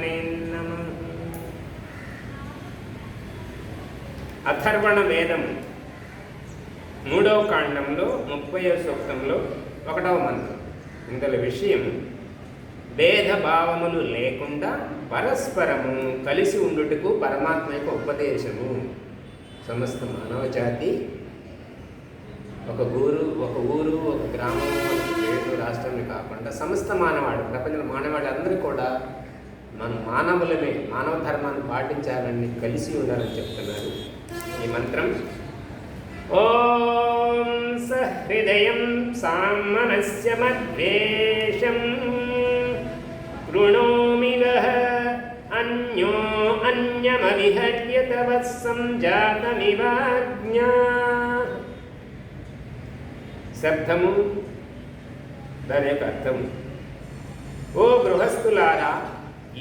పరబ్రహ్మణే నమః. అథర్వణ వేదం 3వ కాండంలో 30వ సూక్తంలో 1వ మంత్రం. ఇందులో విషయం భేదభావములు లేకుండా పరస్పరము కలిసి ఉండుటకు పరమాత్మ యొక్క ఉపదేశము. సమస్త మానవ జాతి ఒక ఊరు, ఒక గ్రామం, ఒక స్టేటు, రాష్ట్రం కాకుండా సమస్త మానవాడు, ప్రపంచంలో మానవాడు అందరూ కూడా మనం మానవులమే, మానవ ధర్మాన్ని పాటించాలని, కలిసి ఉండాలని చెప్తున్నారు ఈ మంత్రం. ఓం సహృదయం సామనస్య మద్వేషం కృణోమివః అన్యో అన్యమవిహర్య తవ సంజాతమివాజ్ఞా. శబ్దము, దాని యొక్క అర్థము. ఓ గృహస్థులారా,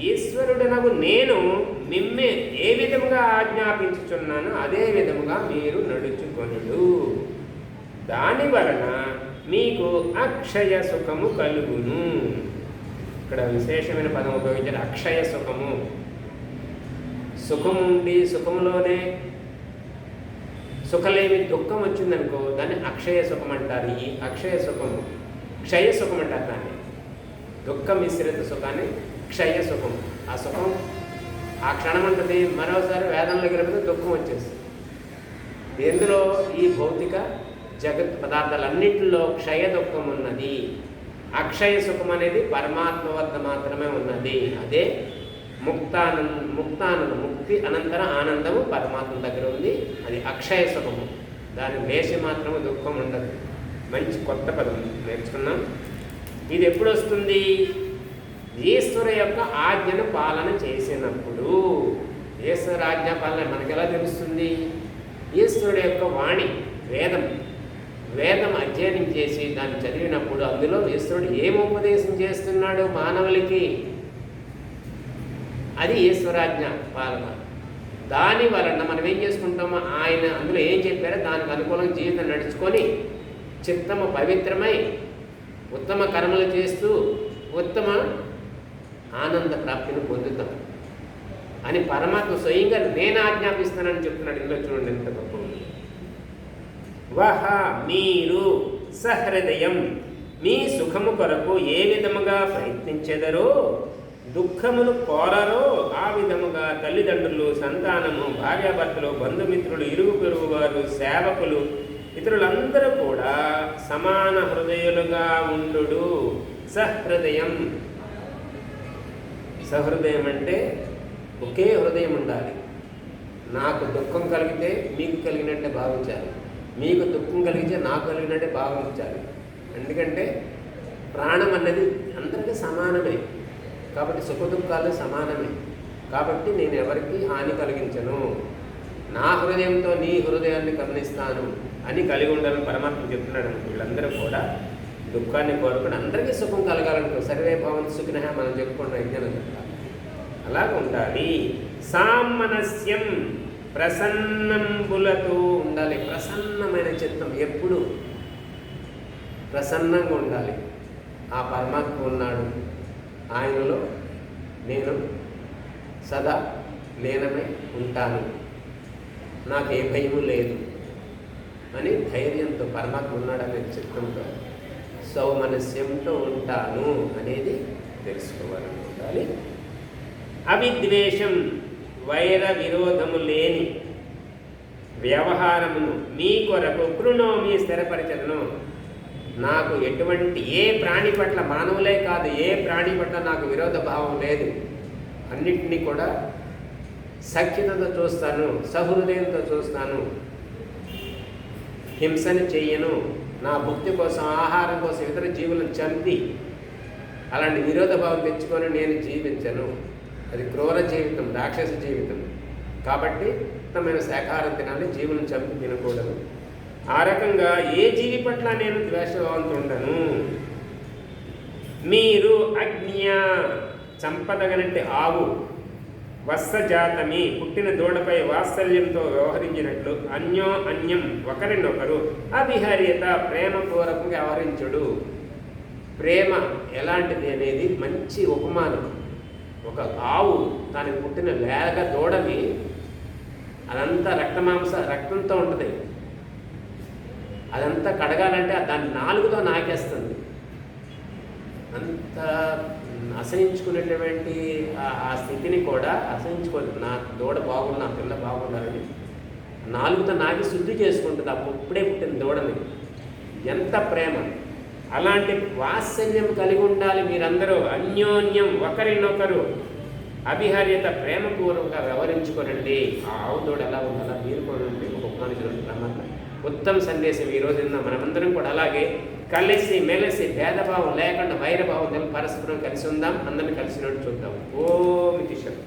ఈశ్వరుడనగు నేను మిమ్మే ఏ విధముగా ఆజ్ఞాపించుచున్నానో అదే విధముగా మీరు నడుచుకొనుడు. దాని వలన మీకు అక్షయ సుఖము కలుగును. ఇక్కడ విశేషమైన పదం ఉపయోగించారు, అక్షయ సుఖము. సుఖం ఉండి సుఖంలోనే సుఖలేమి దుఃఖం వచ్చిందనుకో దాన్ని అక్షయ సుఖం అంటారు. ఈ అక్షయ సుఖము క్షయ సుఖం అంటారు. దాన్ని దుఃఖ మిశ్రిత సుఖాన్ని క్షయ సుఖం. ఆ సుఖం ఆ క్షణం ఉంటుంది, మరోసారి వేదనలోకి వెళ్ళిపోతే దుఃఖం వచ్చేస్తుంది. ఎందులో? ఈ భౌతిక జగత్ పదార్థాలన్నింటిలో క్షయ దుఃఖం ఉన్నది. అక్షయ సుఖం అనేది పరమాత్మ వద్ద మాత్రమే ఉన్నది. అదే ముక్తానందం, ముక్తి అనంతర ఆనందము పరమాత్మ దగ్గర ఉంది. అది అక్షయ సుఖము. దాని లేచి మాత్రము దుఃఖం ఉండదు. మంచి కొత్త పదం నేర్చుకున్నాం. ఇది ఎప్పుడు వస్తుంది? ఈశ్వర యొక్క ఆజ్ఞను పాలన చేసినప్పుడు. ఈశ్వర ఆజ్ఞ పాలన మనకు ఎలా తెలుస్తుంది? ఈశ్వరుడు యొక్క వాణి, వేదం అధ్యయనం చేసి దాన్ని చదివినప్పుడు అందులో ఈశ్వరుడు ఏం ఉపదేశం చేస్తున్నాడు మానవులకి, అది ఈశ్వరాజ్ఞ పాలన. దాని వలన మనం ఏం చేసుకుంటామో ఆయన అందులో ఏం చెప్పారో దానికి అనుకూలంగా జీవితం నడుచుకొని చిత్తము పవిత్రమై ఉత్తమ కర్మలు చేస్తూ ఉత్తమ ఆనంద ప్రాప్తిని పొందుతాం అని పరమాత్మ స్వయంగా నేను ఆజ్ఞాపిస్తానని చెప్తున్నాడు. ఇందులో చూడండి ఎంత గొప్ప. వహ మీరు సహృదయం మీ సుఖము కొరకు ఏ విధముగా ప్రయత్నించెదరో, దుఃఖమును కోరరో ఆ విధముగా తల్లిదండ్రులు, సంతానము, భార్యాభర్తలు, బంధుమిత్రులు, ఇరుగు పొరుగు వారు, సేవకులు, ఇతరులందరూ కూడా సమాన హృదయులుగా ఉండు. సహృదయం. సహృదయం అంటే ఒకే హృదయం ఉండాలి. నాకు దుఃఖం కలిగితే మీకు కలిగినట్టే భావించాలి, మీకు దుఃఖం కలిగితే నాకు కలిగినట్టే భావించాలి. ఎందుకంటే ప్రాణం అన్నది అందరికీ సమానమే కాబట్టి సుఖ దుఃఖాలు సమానమే. కాబట్టి నేను ఎవరికి హాని కలిగించను, నా హృదయంతో నీ హృదయాన్ని గమనిస్తాను అని కలిగి ఉండాలని పరమాత్మ చెప్తున్నాడు. వీళ్ళందరూ కూడా దుఃఖాన్ని కోరుకుని అందరికీ సుఖం కలగాలనుకో సర్వే భవంతు సుఖినః మనం చెప్పుకుంటున్న యజ్ఞానం అలాగ ఉండాలి. సామనస్యం ప్రసన్నంబులతో ఉండాలి. ప్రసన్నమైన చిత్తం ఎప్పుడు ప్రసన్నంగా ఉండాలి. ఆ పరమాత్మ ఉన్నాడు, ఆయనలో నేను సదా లీనమై ఉంటాను, నాకే భయము లేదు అని ధైర్యంతో పరమాత్మ ఉన్నాడనే చిత్తంతో సౌమనస్యంతో ఉంటాను అనేది తెలుసుకోవాలని ఉండాలి. అవిద్వేషం, వైర విరోధము లేని వ్యవహారమును మీ కొరకు కృణోమి స్థిరపరచను. నాకు ఎటువంటి ఏ ప్రాణి పట్ల, మానవులే కాదు ఏ ప్రాణి పట్ల నాకు విరోధ భావం లేదు. అన్నింటినీ కూడా సఖ్యతతో చూస్తాను, సహృదయంతో చూస్తాను, హింసను చెయ్యను. నా భుక్తి కోసం, ఆహారం కోసం ఇతర జీవులను చంపి అలాంటి విరోధ భావం తెచ్చుకొని నేను జీవించను. అది క్రూర జీవితం, రాక్షస జీవితం. కాబట్టి ఉత్తమైన శాకాహారం తినాలి, జీవులను చంపి తినకూడదు. ఆ రకంగా ఏ జీవి పట్ల నేను ద్వేషభావంతో ఉండను. మీరు అజ్ఞ, చంపదగనంటే ఆవు, వత్సజాతమి పుట్టిన దూడపై వాత్సల్యంతో వ్యవహరించినట్లు అన్యో అన్యం ఒకరినొకరు అవిహర్యత ప్రేమపూర్వకంగా వ్యవహరించుడు. ప్రేమ ఎలాంటిది అనేది మంచి ఉపమానం. ఒక ఆవు దానికి పుట్టిన లేగ దూడని అదంతా రక్తంతో ఉంటుంది, అదంతా కడగాలంటే దాన్ని నాలుగుతో నాకేస్తుంది. అంత అసహించుకునేటువంటి ఆ స్థితిని కూడా అసహించుకోలేదు. నా దూడ బాగుంది, నా పిల్ల బాగుండాలని నాలుగుతో నాకి శుద్ధి చేసుకుంటుంది ఆ ఇప్పుడే పుట్టిన దూడని. ఎంత ప్రేమ! అలాంటి వాత్సల్యం కలిగి ఉండాలి మీరందరూ. అన్యోన్యం, ఒకరినొకరు అభిహర్యత, ప్రేమపూర్వకంగా వ్యవహరించుకోనండి. ఆ ఆవు దూడ ఎలా ఉండాలా మీరు కూడా ఒక ఉపమానించిన ప్రమాదం ఉత్తమ సందేశం ఈరోజు మనమందరం కూడా అలాగే కలిసి మెలిసి భేదభావం లేకుండా వైరభావం పరస్పరం కలిసి ఉందాం, అందరిని కలిసినట్టు చూద్దాం. ఓం కిషోర్.